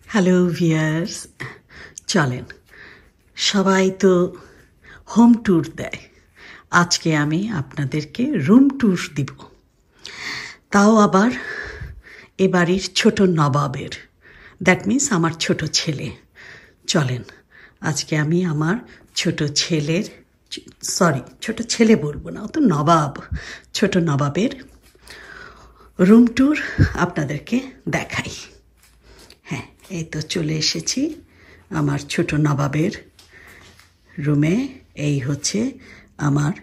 Hello viewers, চলেন সবাই তো হোম ট্যুর দেয়। আজকে আমি আপনাদেরকে রুম ট্যুর দিব, তাও আবার এ বাড়ির ছোট নবাবের, দ্যাট মিন্স আমার ছোট ছেলে। চলেন আজকে আমি আমার ছোট ছেলে বলবো না, ও তো নবাব, ছোট নবাবের রুম ট্যুর আপনাদেরকে দেখাই। হ্যাঁ, এই তো চলে এসেছি আমার ছোট নবাবের রুমে। এই হচ্ছে আমার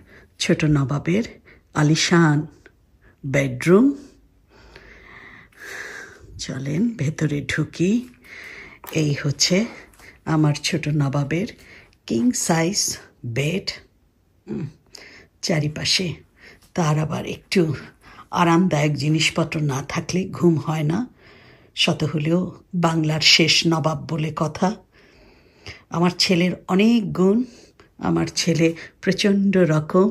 ছোট নবাবের আলিশান বেডরুম। চলেন ভেতরে ঢুকি। এই হচ্ছে আমার ছোট নবাবের কিং সাইজ বেড। চারিপাশে তার আবার একটু আরামদায়ক জিনিসপত্র না থাকলে ঘুম হয় না। শত হলেও বাংলার শেষ নবাব বলে কথা। আমার ছেলের অনেক গুণ। আমার ছেলে প্রচণ্ড রকম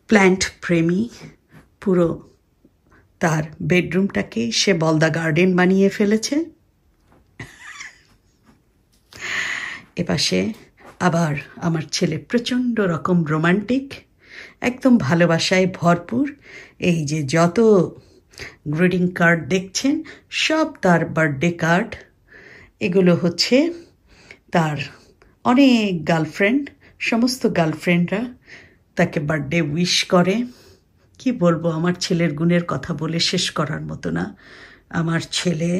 প্ল্যান্ট প্রেমী। পুরো তার বেডরুমটাকে সে বলদা গার্ডেন বানিয়ে ফেলেছে। এপাশে আবার আমার ছেলে প্রচণ্ড রকম রোমান্টিক, একদম ভালোবাসায় ভরপুর। এই যে যত গ্রিটিং কার্ড দেখছেন সব তার বার্থডে কার্ড। এগুলো হচ্ছে তার অনেক গার্লফ্রেন্ড, সমস্ত গার্লফ্রেন্ডরা তাকে বার্থডে উইশ করে। কি বলবো, আমার ছেলের গুণের কথা বলে শেষ করার মতো না। আমার ছেলে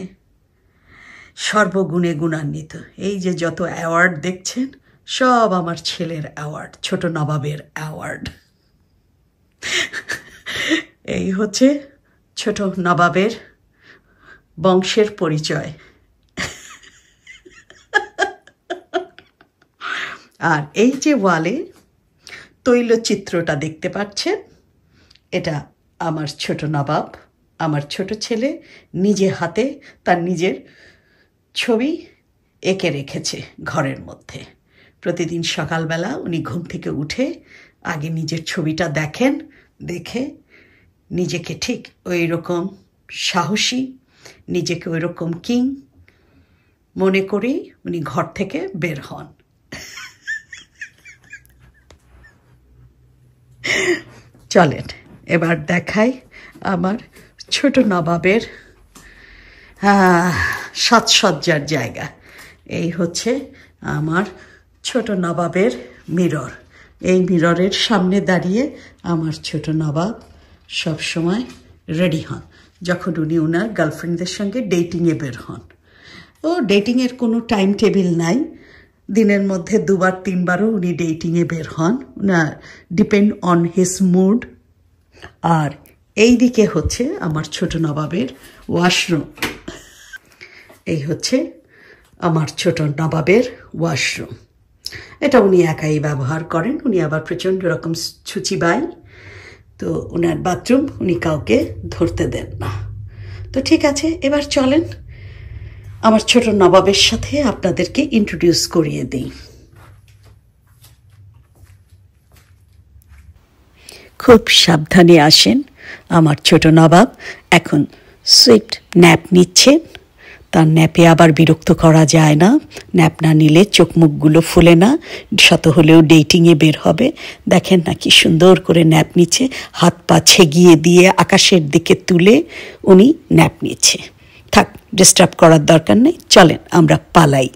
সর্বগুণে গুণান্বিত। এই যে যত অ্যাওয়ার্ড দেখছেন সব আমার ছেলের অ্যাওয়ার্ড, ছোট নবাবের অ্যাওয়ার্ড। এই হচ্ছে ছোট নবাবের বংশের পরিচয়। আর এই যে ওয়ালে তৈলচিত্রটা দেখতে পাচ্ছেন, এটা আমার ছোট নবাব, আমার ছোট ছেলে নিজে হাতে তার নিজের ছবি এঁকে রেখেছে ঘরের মধ্যে। প্রতিদিন সকালবেলা উনি ঘুম থেকে উঠে আগে নিজের ছবিটা দেখেন, দেখে নিজেকে ঠিক ওই রকম সাহসী, নিজেকে ওই রকম কিং মনে করেই উনি ঘর থেকে বের হন। চলেন এবার দেখাই আমার ছোট নবাবের সাজসজ্জার জায়গা। এই হচ্ছে আমার ছোট নবাবের মিরর। এই মিররের সামনে দাঁড়িয়ে আমার ছোট নবাব সব সময় রেডি হন যখন উনি ওনার গার্লফ্রেন্ডদের সঙ্গে ডেটিংয়ে বের হন। ও ডেটিংয়ের কোনো টাইম টেবিল নাই, দিনের মধ্যে 2-3বারও উনি ডেটিংয়ে বের হন, ওনার ডিপেন্ড অন হিজ মুড। আর এই দিকে হচ্ছে আমার ছোট নবাবের ওয়াশরুম। এই হচ্ছে আমার ছোট নবাবের ওয়াশরুম। এটা উনি একাই ব্যবহার করেন। উনি আবার প্রচণ্ড রকম ছুচিবাই, তো ওনার বাথরুম উনি কাউকে ধরতে দেন না। তো ঠিক আছে, এবার চলেন আমার ছোট নবাবের সাথে আপনাদেরকে ইন্ট্রোডিউস করিয়ে দিই। খুব সাবধানে আসেন। আমার ছোট নবাব এখন সুইট ন্যাপ নিচ্ছেন। তার ন্যাপে আবার বিরক্ত করা যায় না। ন্যাপ না নিলে চোখ মুখগুলো ফুলে না, শত হলেও ডেটিংয়ে বের হবে। দেখেন না কি সুন্দর করে ন্যাপ নিচ্ছে, হাত পা ছেগিয়ে দিয়ে আকাশের দিকে তুলে উনি ন্যাপ নিচ্ছে। থাক, ডিস্টার্ব করার দরকার নেই, চলেন আমরা পালাই।